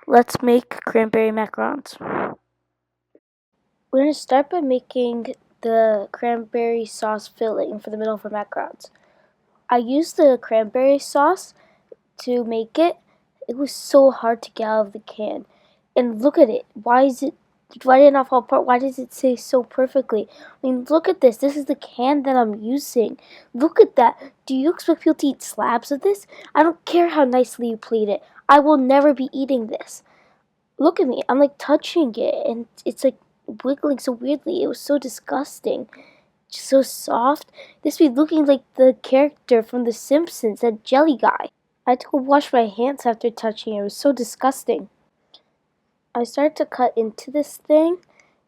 Let's make cranberry macarons. We're going to start by making the cranberry sauce filling for the middle of our macarons. I used the cranberry sauce to make it. It was so hard to get out of the can. And look at it. Why did it not fall apart? Why does it say so perfectly? I mean, look at this. This is the can that I'm using. Look at that. Do you expect people to eat slabs of this? I don't care how nicely you plate it. I will never be eating this. Look at me. I'm like touching it, and it's like wiggling so weirdly. It was so disgusting. Just so soft. This be looking like the character from The Simpsons, that jelly guy. I had to go wash my hands after touching it. It was so disgusting. I started to cut into this thing,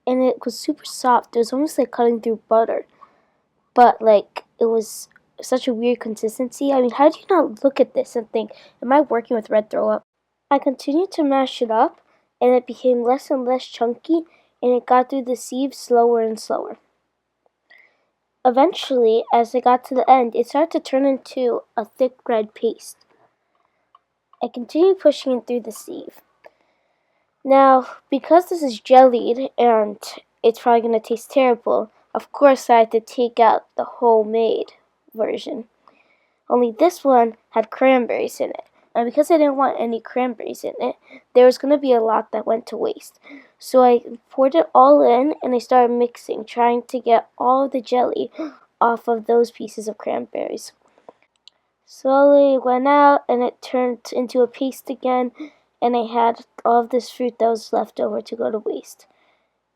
and it was super soft. It was almost like cutting through butter. But, like, it was such a weird consistency. I mean, how do you not look at this and think, am I working with red throw up? I continued to mash it up, and it became less and less chunky, and it got through the sieve slower and slower. Eventually, as I got to the end, it started to turn into a thick red paste. I continued pushing it through the sieve. Now, because this is jellied and it's probably going to taste terrible, of course I had to take out the homemade version. Only this one had cranberries in it. And because I didn't want any cranberries in it, there was going to be a lot that went to waste. So I poured it all in and I started mixing, trying to get all of the jelly off of those pieces of cranberries. Slowly it went out and it turned into a paste again, and I had all of this fruit that was left over to go to waste.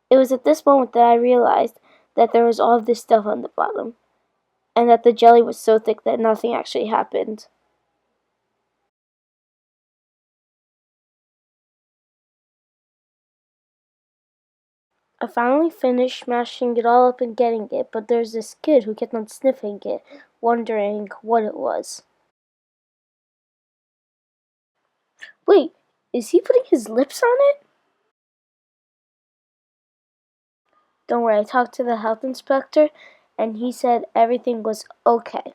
It was at this moment that I realized that there was all of this stuff on the bottom, and that the jelly was so thick that nothing actually happened. I finally finished smashing it all up and getting it, but there's this kid who kept on sniffing it, wondering what it was. Wait, is he putting his lips on it? Don't worry, I talked to the health inspector, and he said everything was okay.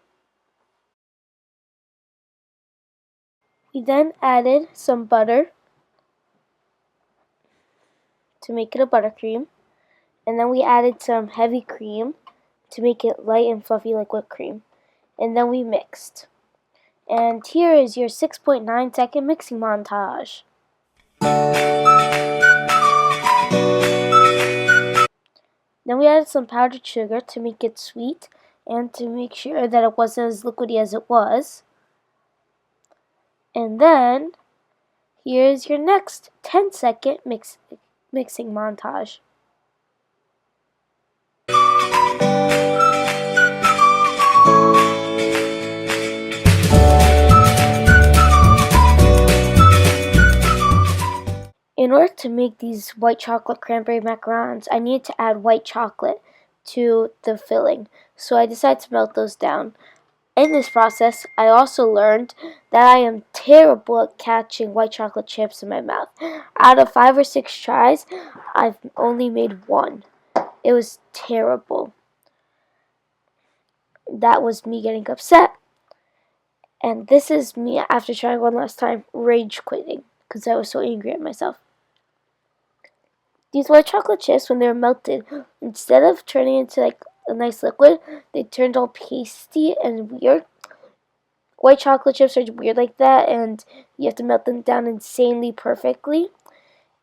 We then added some butter to make it a buttercream, and then we added some heavy cream to make it light and fluffy like whipped cream, and then we mixed. And here is your 6.9-second mixing montage. Then we added some powdered sugar to make it sweet and to make sure that it wasn't as liquidy as it was. And then here's your next 10-second mixing montage. In order to make these white chocolate cranberry macarons, I needed to add white chocolate to the filling, so I decided to melt those down. In this process, I also learned that I am terrible at catching white chocolate chips in my mouth. Out of 5 or 6 tries, I've only made one. It was terrible. That was me getting upset. And this is me, after trying one last time, rage quitting because I was so angry at myself. These white chocolate chips, when they were melted, instead of turning into like a nice liquid, they turned all pasty and weird. White chocolate chips are weird like that, and you have to melt them down insanely perfectly.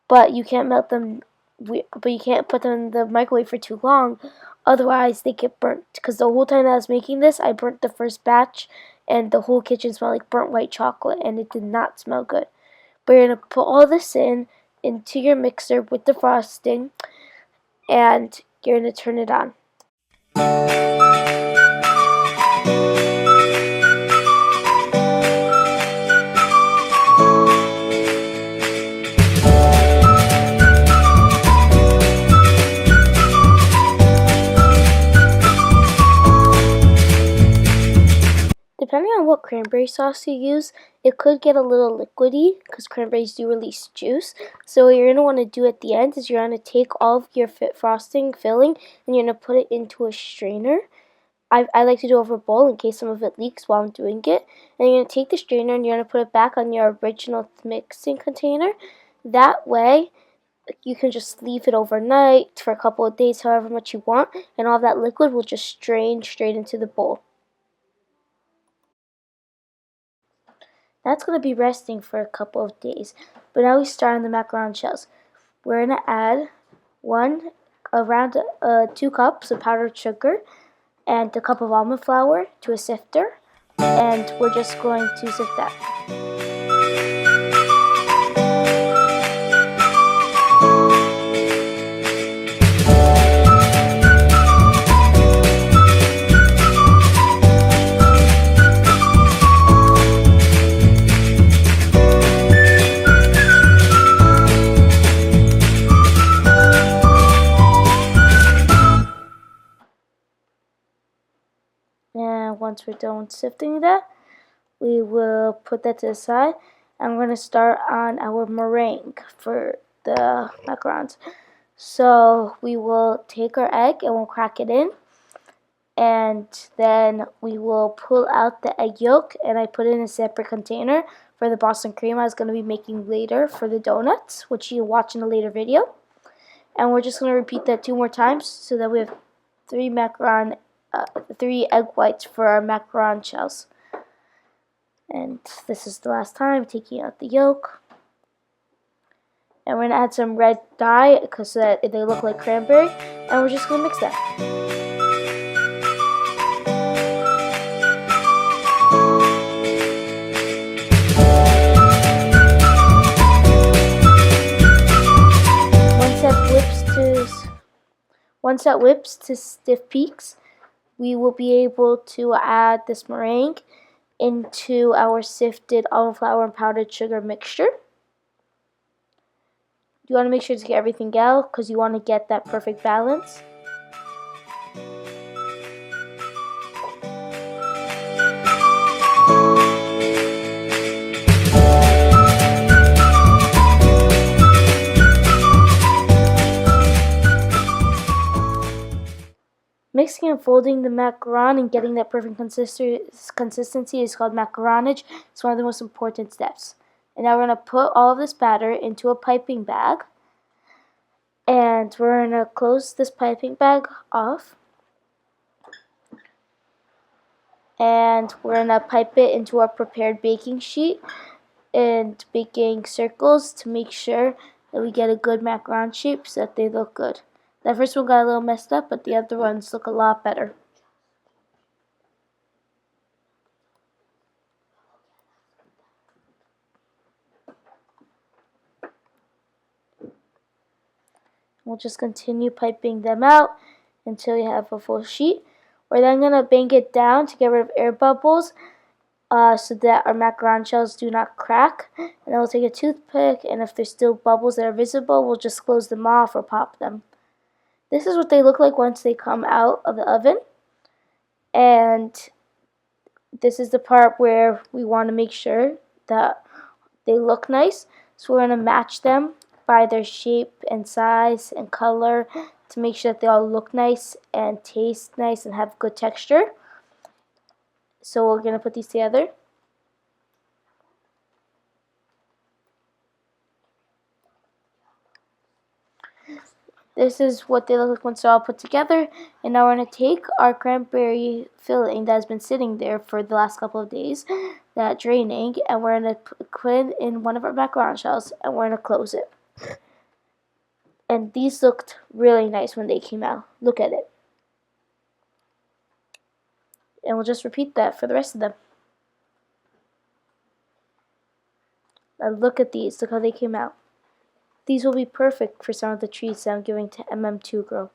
But you can't melt them. But you can't put them in the microwave for too long, otherwise they get burnt. Because the whole time that I was making this, I burnt the first batch, and the whole kitchen smelled like burnt white chocolate, and it did not smell good. But you're gonna put all this into your mixer with the frosting, and you're gonna turn it on. Depending on what cranberry sauce you use, it could get a little liquidy because cranberries do release juice. So what you're going to want to do at the end is you're going to take all of your frosting filling and you're going to put it into a strainer. I like to do it over a bowl in case some of it leaks while I'm doing it. And you're going to take the strainer and you're going to put it back on your original mixing container. That way, you can just leave it overnight for a couple of days, however much you want, and all that liquid will just strain straight into the bowl. That's going to be resting for a couple of days. But now we start on the macaron shells. We're going to add around 2 cups of powdered sugar and a cup of almond flour to a sifter, and we're just going to sift that. And once we're done sifting that, we will put that to the side, and we're going to start on our meringue for the macarons. So we will take our egg and we'll crack it in, and then we will pull out the egg yolk, and I put it in a separate container for the Boston cream I was going to be making later for the donuts, which you'll watch in a later video. And we're just going to repeat that 2 more times so that we have 3 egg whites for our macaron shells. And this is the last time, taking out the yolk. And we're going to add some red dye because they look like cranberry. And we're just going to mix that. Once that whips to stiff peaks, we will be able to add this meringue into our sifted almond flour and powdered sugar mixture. You want to make sure to get everything out because you want to get that perfect balance. Mixing and folding the macaron and getting that perfect consistency is called macaronage. It's one of the most important steps. And now we're going to put all of this batter into a piping bag. And we're going to close this piping bag off. And we're going to pipe it into our prepared baking sheet and baking circles to make sure that we get a good macaron shape so that they look good. That first one got a little messed up, but the other ones look a lot better. We'll just continue piping them out until you have a full sheet. We're then going to bang it down to get rid of air bubbles so that our macaron shells do not crack. And then we'll take a toothpick, and if there's still bubbles that are visible, we'll just close them off or pop them. This is what they look like once they come out of the oven. And this is the part where we want to make sure that they look nice. So we're going to match them by their shape and size and color to make sure that they all look nice and taste nice and have good texture. So we're going to put these together. This is what they look like once they're all put together. And now we're going to take our cranberry filling that has been sitting there for the last couple of days, that draining, and we're going to put it in one of our macaron shells, and we're going to close it. And these looked really nice when they came out. Look at it. And we'll just repeat that for the rest of them. Now look at these. Look how they came out. These will be perfect for some of the treats that I'm giving to MM2 Grow.